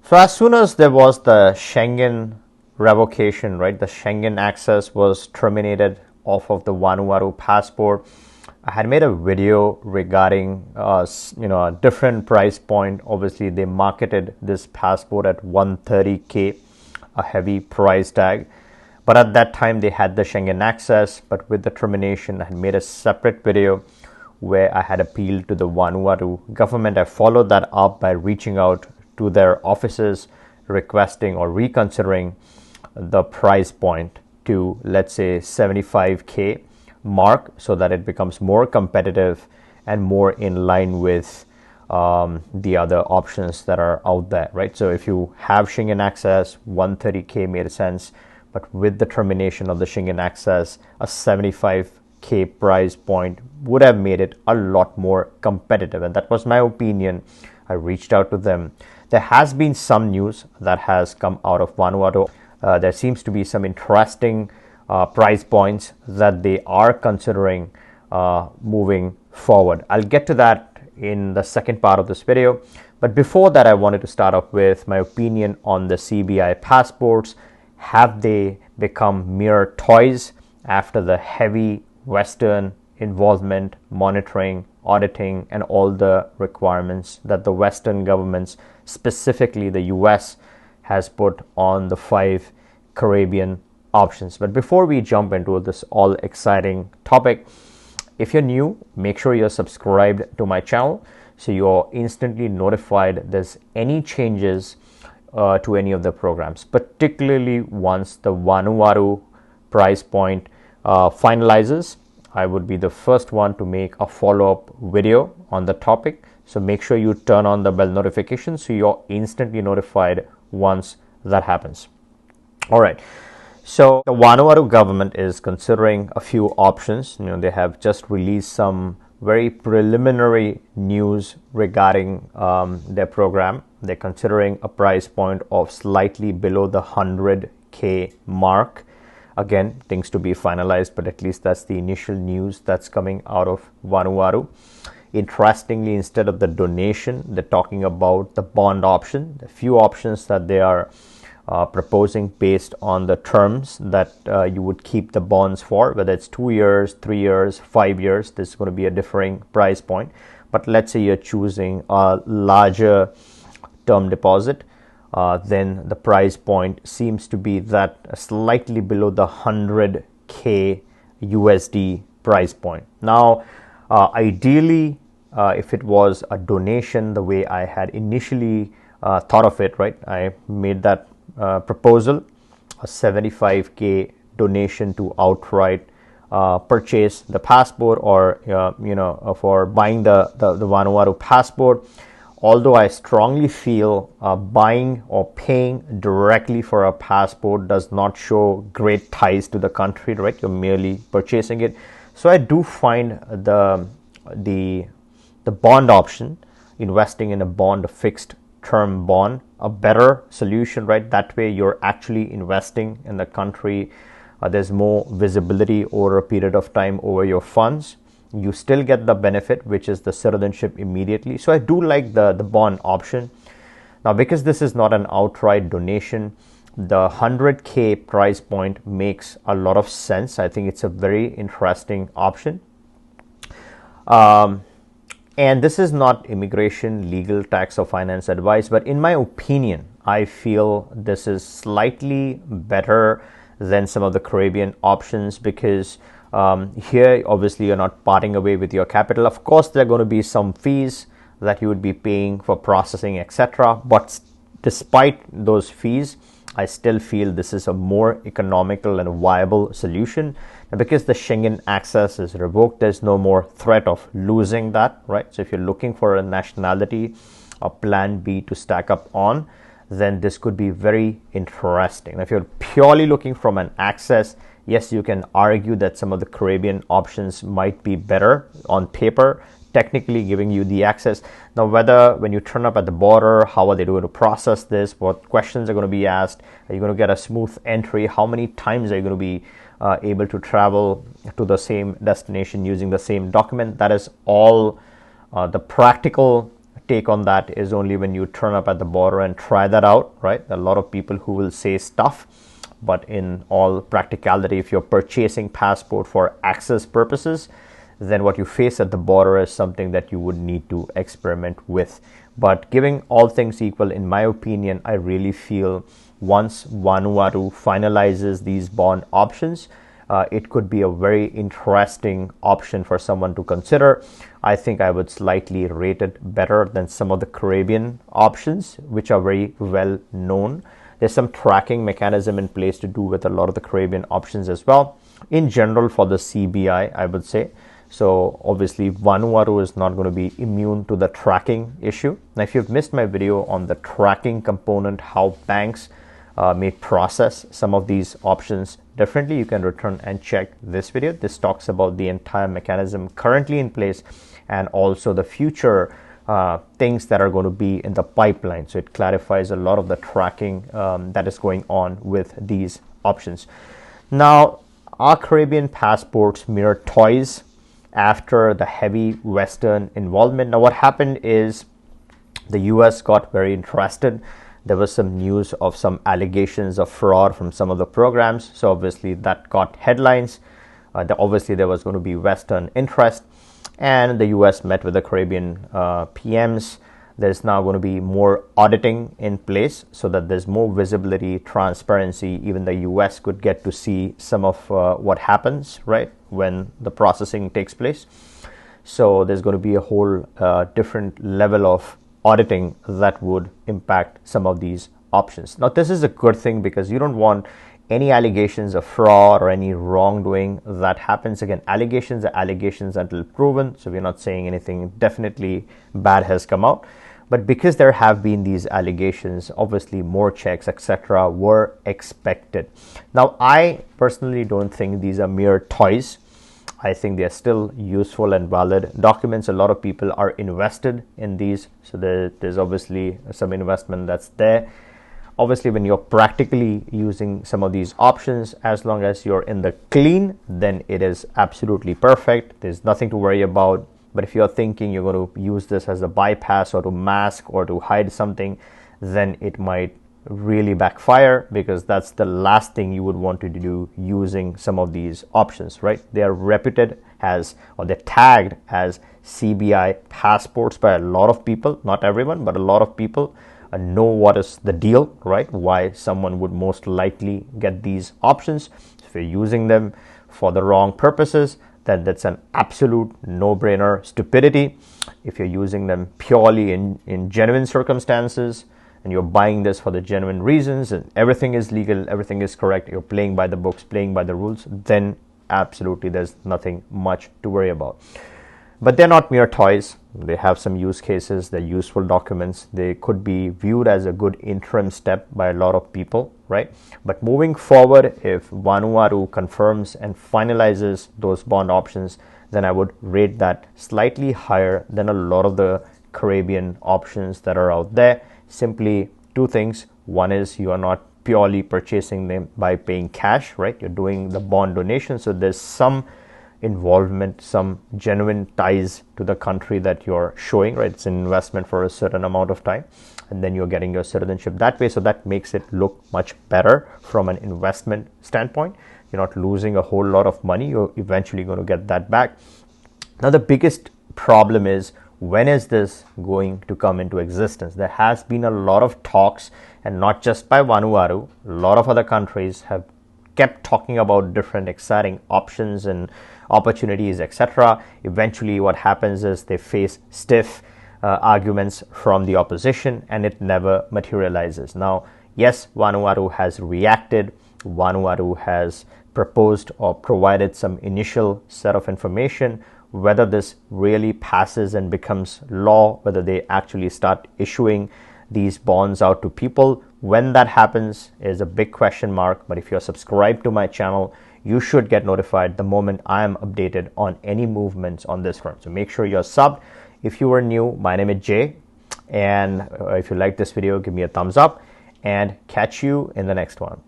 So as soon as there was the Schengen revocation, right, the Schengen access was terminated off of the Vanuatu passport, I had made a video regarding, a different price point. Obviously, they marketed this passport at 130K, a heavy price tag. But at that time, they had the Schengen access. But with the termination, I had made a separate video where I had appealed to the Vanuatu government. I followed that up by reaching out to their offices, requesting or reconsidering the price point to, let's say, 75K mark, so that it becomes more competitive and more in line with the other options that are out there, right? So if you have Schengen access, 130K made sense, but with the termination of the Schengen access, a 75K price point would have made it a lot more competitive, and that was my opinion. I reached out to them. There has been some news that has come out of Vanuatu. There seems to be some interesting price points that they are considering moving forward. I'll get to that in the second part of this video. But before that, I wanted to start off with my opinion on the CBI passports. Have they become mere toys after the heavy Western involvement, monitoring, auditing, and all the requirements that the Western governments, specifically the US, has put on the 5 Caribbean options? But before we jump into this all exciting topic, if you're new, make sure you're subscribed to my channel so you're instantly notified there's any changes to any of the programs, particularly once the Vanuatu price point finalizes. I would be the first one to make a follow-up video on the topic. So make sure you turn on the bell notification so you're instantly notified once that happens. All right. So the Vanuatu government is considering a few options. They have just released some very preliminary news regarding their program. They're considering a price point of slightly below the 100K mark. Again, things to be finalized, but at least that's the initial news that's coming out of Vanuatu. Interestingly, instead of the donation, they're talking about the bond option. The few options that they are proposing based on the terms that you would keep the bonds for, whether it's 2 years, 3 years, 5 years. This is going to be a differing price point. But let's say you're choosing a larger term deposit, then the price point seems to be that slightly below the 100K USD price point. Now, ideally, if it was a donation the way I had initially thought of it, right, I made that proposal, a 75K donation to outright purchase the passport, or for buying the Vanuatu passport. Although I strongly feel buying or paying directly for a passport does not show great ties to the country, right? You're merely purchasing it. So I do find the bond option, investing in a bond, a fixed term bond, a better solution, right? That way you're actually investing in the country. There's more visibility over a period of time over your funds. You still get the benefit, which is the citizenship immediately. So I do like the bond option. Now, because this is not an outright donation, the 100K price point makes a lot of sense. I think it's a very interesting option. And this is not immigration, legal, tax, or finance advice, but in my opinion, I feel this is slightly better than some of the Caribbean options, because here, obviously, you're not parting away with your capital. Of course, there are going to be some fees that you would be paying for processing, etc. But despite those fees, I still feel this is a more economical and viable solution. And because the Schengen access is revoked, there's no more threat of losing that, right? So if you're looking for a nationality, a plan B to stack up on, then this could be very interesting. Now, if you're purely looking from an access, yes, you can argue that some of the Caribbean options might be better on paper, technically giving you the access. Now, whether when you turn up at the border, how are they going to process this? What questions are going to be asked? Are you going to get a smooth entry? How many times are you going to be able to travel to the same destination using the same document? That is all the practical take on that is only when you turn up at the border and try that out, right? A lot of people who will say stuff, but in all practicality, if you're purchasing passport for access purposes, then what you face at the border is something that you would need to experiment with. But giving all things equal, in my opinion, I really feel once Vanuatu finalizes these bond options, it could be a very interesting option for someone to consider. I think I would slightly rate it better than some of the Caribbean options, which are very well known. There's some tracking mechanism in place to do with a lot of the Caribbean options as well. In general, for the CBI, I would say. So obviously, Vanuatu is not going to be immune to the tracking issue. Now, if you've missed my video on the tracking component, how banks may process some of these options differently, you can return and check this video. This talks about the entire mechanism currently in place and also the future things that are going to be in the pipeline. So it clarifies a lot of the tracking that is going on with these options. Now, are Caribbean passports mere toys after the heavy Western involvement? Now, what happened is the US got very interested. There was some news of some allegations of fraud from some of the programs. So obviously that got headlines. Obviously there was going to be Western interest, and the US met with the Caribbean PMs. There's now going to be more auditing in place so that there's more visibility, transparency. Even the US could get to see some of what happens, right, when the processing takes place. So there's going to be a whole different level of auditing that would impact some of these options. Now, this is a good thing because you don't want any allegations of fraud or any wrongdoing that happens. Again, allegations are allegations until proven. So we're not saying anything definitely bad has come out. But because there have been these allegations, obviously more checks, etc., were expected. Now, I personally don't think these are mere toys. I think they are still useful and valid documents. A lot of people are invested in these. So there's obviously some investment that's there. Obviously, when you're practically using some of these options, as long as you're in the clean, then it is absolutely perfect. There's nothing to worry about. But if you're thinking you're going to use this as a bypass or to mask or to hide something, then it might really backfire, because that's the last thing you would want to do using some of these options, right? They are reputed as, or they're tagged as CBI passports by a lot of people, not everyone, but a lot of people know what is the deal, right? Why someone would most likely get these options. If you're using them for the wrong purposes, then that's an absolute no-brainer stupidity. If you're using them purely in genuine circumstances, and you're buying this for the genuine reasons, and everything is legal, everything is correct, you're playing by the books, playing by the rules, then absolutely there's nothing much to worry about. But they're not mere toys. They have some use cases. They're useful documents. They could be viewed as a good interim step by a lot of people, right? But moving forward, if Vanuatu confirms and finalizes those bond options, then I would rate that slightly higher than a lot of the Caribbean options that are out there. Simply two things. One is you are not purely purchasing them by paying cash, right? You're doing the bond donation. So there's some involvement, some genuine ties to the country that you're showing, right? It's an investment for a certain amount of time, and then you're getting your citizenship that way. So that makes it look much better from an investment standpoint. You're not losing a whole lot of money. You're eventually going to get that back. Now, the biggest problem is, when is this going to come into existence? There has been a lot of talks, and not just by Vanuatu, a lot of other countries have kept talking about different exciting options and opportunities, etc. Eventually, what happens is they face stiff arguments from the opposition, and it never materializes. Now, yes, Vanuatu has reacted. Vanuatu has proposed or provided some initial set of information. Whether this really passes and becomes law, whether they actually start issuing these bonds out to people, when that happens is a big question mark. But if you're subscribed to my channel, you should get notified the moment I am updated on any movements on this front. So make sure you're subbed. If you are new, my name is Jay, and if you like this video, give me a thumbs up, and catch you in the next one.